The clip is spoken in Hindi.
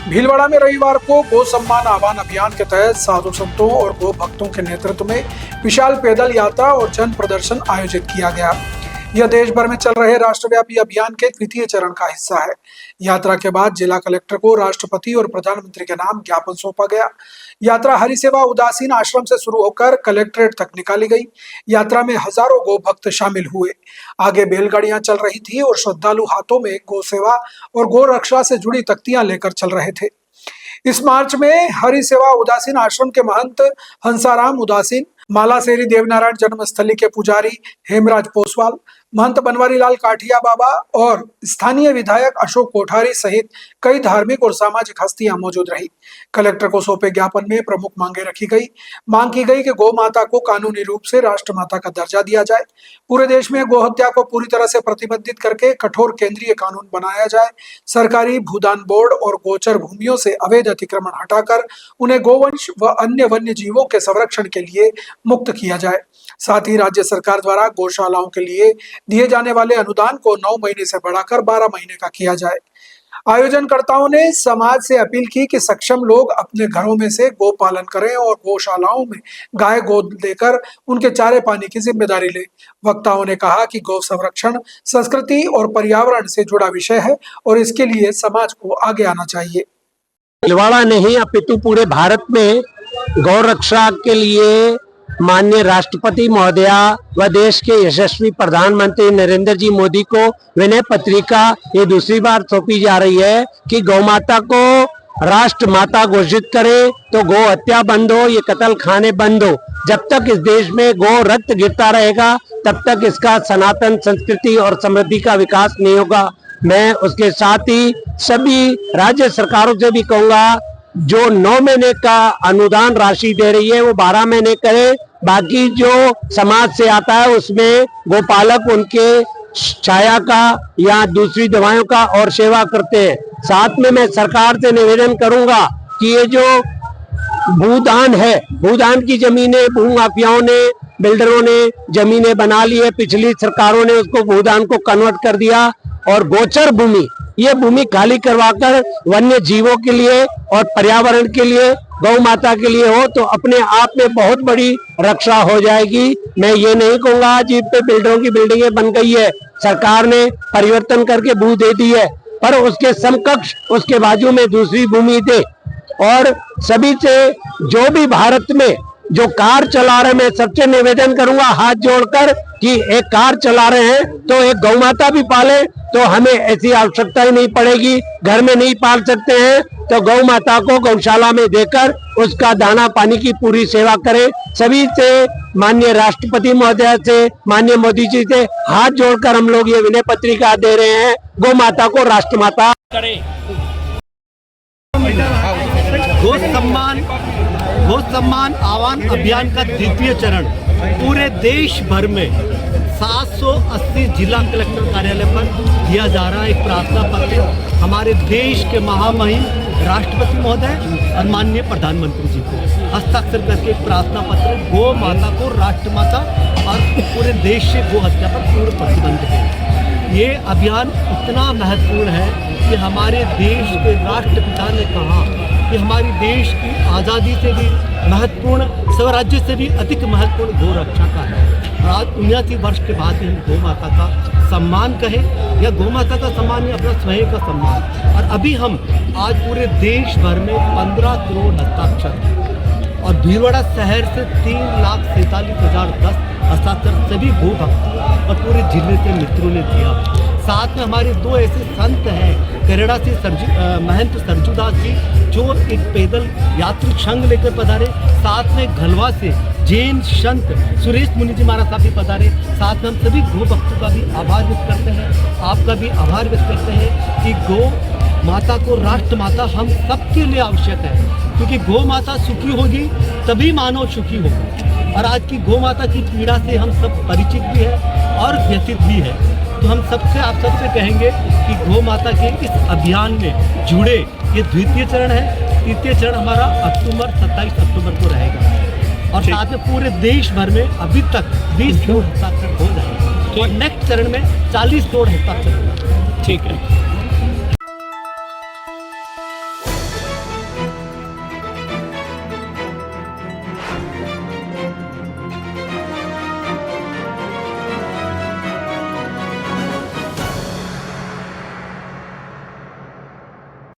भीलवाड़ा में रविवार को गो सम्मान आह्वान अभियान के तहत साधु संतों और गो भक्तों के नेतृत्व में विशाल पैदल यात्रा और जन प्रदर्शन आयोजित किया गया। यह देश भर में चल रहे राष्ट्रव्यापी अभियान के द्वितीय चरण का हिस्सा है। यात्रा के बाद जिला कलेक्टर को राष्ट्रपति और प्रधानमंत्री के नाम ज्ञापन सौंपा गया। यात्रा हरि सेवा उदासीन आश्रम से शुरू होकर कलेक्ट्रेट तक निकाली गई। यात्रा में हजारों गो भक्त शामिल हुए। आगे बैलगाड़ियां चल रही थी और श्रद्धालु हाथों में गो सेवा और गो रक्षा से जुड़ी तख्तियां लेकर चल रहे थे। इस मार्च में हरि सेवा उदासीन आश्रम के महंत हंसाराम उदासीन, मालासेरी देवनारायण जन्मस्थली के पुजारी हेमराज पोसवाल, महंत बनवारी लाल काठिया बाबा और स्थानीय विधायक अशोक कोठारी सहित कई धार्मिक और सामाजिक हस्तियां मौजूद रही। कलेक्टर को सौंपे ज्ञापन में प्रमुख मांगे रखी गई। मांग की गई कि गौ माता को कानूनी रूप से राष्ट्र माता का दर्जा दिया जाए। पूरे देश में गौ हत्या को पूरी तरह से प्रतिबंधित करके कठोर केंद्रीय कानून बनाया जाए। सरकारी भूदान बोर्ड और गोचर भूमियों से अवैध अतिक्रमण हटाकर उन्हें गोवंश व अन्य वन्य जीवों के संरक्षण के लिए मुक्त किया जाए। साथ ही राज्य सरकार द्वारा गौशालाओं के लिए दिए जाने वाले अनुदान को 9 महीने से बढ़ाकर 12 महीने का किया जाए। आयोजनकर्ताओं ने समाज से अपील की कि सक्षम लोग अपने घरों में से गो पालन करें और गौशालाओं में गाय गोद देकर उनके चारे पानी की जिम्मेदारी लें। वक्ताओं ने कहा कि गौ संरक्षण संस्कृति और पर्यावरण से जुड़ा विषय है और इसके लिए समाज को आगे आना चाहिए। भीलवाड़ा नहीं अपितु पूरे भारत में गौ रक्षा के लिए माननीय राष्ट्रपति महोदया व देश के यशस्वी प्रधानमंत्री नरेंद्र जी मोदी को विनय पत्रिका ये दूसरी बार सौंपी जा रही है कि गौ माता को राष्ट्र माता घोषित करें तो गौ हत्या बंद हो, ये कत्ल खाने बंद हो। जब तक इस देश में गौ रक्त गिरता रहेगा तब तक इसका सनातन संस्कृति और समृद्धि का विकास नहीं होगा। मैं उसके साथ ही सभी राज्य सरकारों से भी कहूंगा, जो 9 महीने का अनुदान राशि दे रही है वो 12 महीने करे। बाकी जो समाज से आता है उसमें गोपालक उनके छाया का या दूसरी दवाइयों का और सेवा करते हैं। साथ में मैं सरकार से निवेदन करूंगा कि ये जो भूदान है, भूदान की जमीनें भूमाफियाओं ने, बिल्डरों ने जमीनें बना ली है। पिछली सरकारों ने उसको भूदान को कन्वर्ट कर दिया और गोचर भूमि, ये भूमि खाली करवाकर वन्य जीवों के लिए और पर्यावरण के लिए, गौ माता के लिए हो तो अपने आप में बहुत बड़ी रक्षा हो जाएगी। मैं ये नहीं कहूंगा आज पे बिल्डरों की बिल्डिंगें बन गई है, सरकार ने परिवर्तन करके भू दे दी है, पर उसके समकक्ष उसके बाजू में दूसरी भूमि दे। और सभी से जो भी भारत में जो कार चला रहे, मैं सबसे निवेदन करूंगा हाथ जोड़कर कि एक कार चला रहे हैं तो एक गौ माता भी पाले, तो हमें ऐसी आवश्यकता ही नहीं पड़ेगी। घर में नहीं पाल सकते हैं तो गौ माता को गौशाला में देकर उसका दाना पानी की पूरी सेवा करें। सभी से माननीय राष्ट्रपति महोदय से, माननीय मोदी जी से हाथ जोड़कर हम लोग ये विनय पत्रिका दे रहे हैं, गौ माता को राष्ट्रमाता करें। गौ सम्मान आह्वान अभियान का द्वितीय चरण पूरे देश भर में 780 जिला कलेक्टर कार्यालय पर दिया जा रहा है। एक प्रार्थना पत्र हमारे देश के महामहिम राष्ट्रपति महोदय और माननीय प्रधानमंत्री जी को हस्ताक्षर करके एक प्रार्थना पत्र गौ माता को राष्ट्रमाता और पूरे देश से गौ हत्या पर पूर्ण प्रतिबंध है। ये अभियान इतना महत्वपूर्ण है कि हमारे देश के राष्ट्रपिता ने कहा कि हमारी देश की आज़ादी से भी महत्वपूर्ण, स्वराज्य से भी अधिक महत्वपूर्ण गौ रक्षा का है। और आज 79 वर्ष के बाद हम गौ माता का सम्मान कहें या गौ माता का सम्मान या अपना स्वयं का सम्मान। और अभी हम आज पूरे देश भर में 15 करोड़ हस्ताक्षर और भीलवाड़ा शहर से 3,47,010 हस्ताक्षर सभी गौ भक्तों और पूरे जिले के मित्रों ने दिया। साथ में हमारे 2 ऐसे संत हैं, करेड़ा से महंत सरजूदास जी जो एक पैदल यात्री संघ लेकर पधारे। साथ में घलवा से जैन संत सुरेश मुनि जी महाराज साहब भी पधारे। साथ में हम सभी गौ भक्तों का भी आभार व्यक्त करते हैं, आपका भी आभार व्यक्त करते हैं कि गौ माता को राष्ट्र माता हम सबके लिए आवश्यक है, क्योंकि गौ माता सुखी होगी तभी मानव सुखी होगा। और आज की गौ माता की पीड़ा से हम सब परिचित भी है और व्यथित भी है। तो हम सबसे आप सबसे कहेंगे कि गौ माता के इस अभियान में जुड़े। ये द्वितीय चरण है, तृतीय चरण हमारा 27 अक्टूबर को रहेगा और साथ में पूरे देश भर में अभी तक 20 करोड़ हस्ताक्षर हो जाएगा और नेक्स्ट चरण में 40 करोड़ हस्ताक्षर। ठीक है।